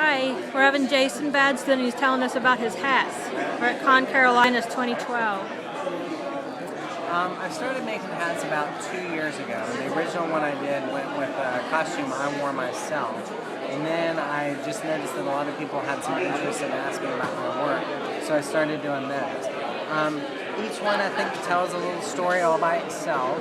Hi, we're having Jason Basden. He's telling us about his hats. We're at ConCarolinas 2012. I started making hats about 2 years ago. The original one I did went with a costume I wore myself. And then I just noticed that a lot of people had some interest in asking about my work, so I started doing those. Each one I think tells a little story all by itself.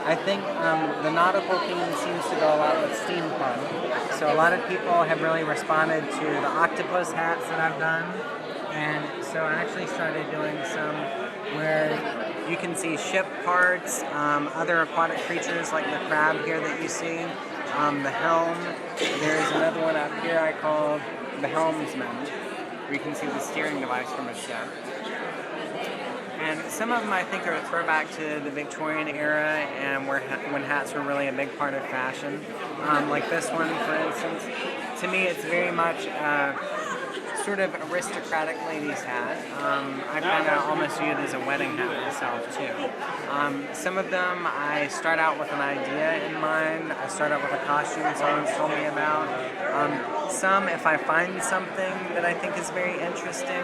I think the nautical theme seems to go a lot with steampunk. So a lot of people have really responded to the octopus hats that I've done. And so I actually started doing some where you can see ship parts, other aquatic creatures like the crab here that you see, the helm. There's another one up here I call the helmsman, where you can see the steering device from a ship. And some of them I think are a throwback to the Victorian era and when hats were really a big part of fashion. Like this one, for instance. To me, it's very much sort of aristocratic lady's hat. I kind of almost view it as a wedding hat myself too. Some of them I start out with an idea in mind. I start out with a costume someone's told me about. Some, if I find something that I think is very interesting,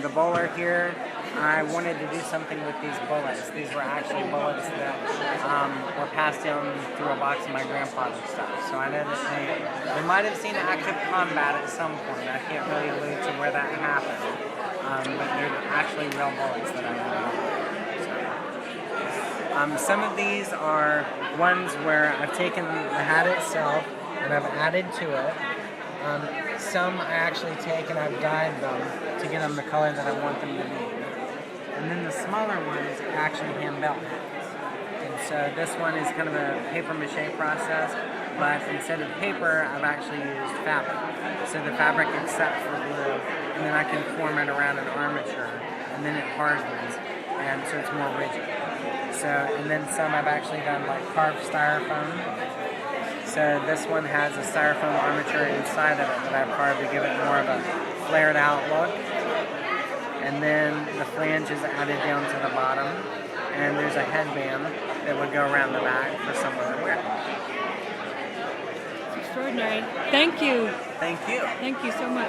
the bowler here, I wanted to do something with these bullets. These were actually bullets that were passed down through a box of my grandfather's stuff. So I know that they might have seen active combat at some point. I can't really allude to where that happened. But they're actually real bullets that I know. Some of these are ones where I've taken the hat itself and I've added to it. Some I actually take and I've dyed them to get them the color that I want them to be. And then the smaller ones are actually hand-built hats. And so this one is kind of a paper-mache process, but instead of paper, I've actually used fabric. So the fabric accepts the glue, and then I can form it around an armature, and then it hardens, and so it's more rigid. So, and then some I've actually done like carved styrofoam. So this one has a styrofoam armature inside of it that I've carved to give it more of a flared out look. And then the flange is added down to the bottom, and there's a headband that would go around the back for someone to wear. It's extraordinary. Thank you. Thank you. Thank you so much.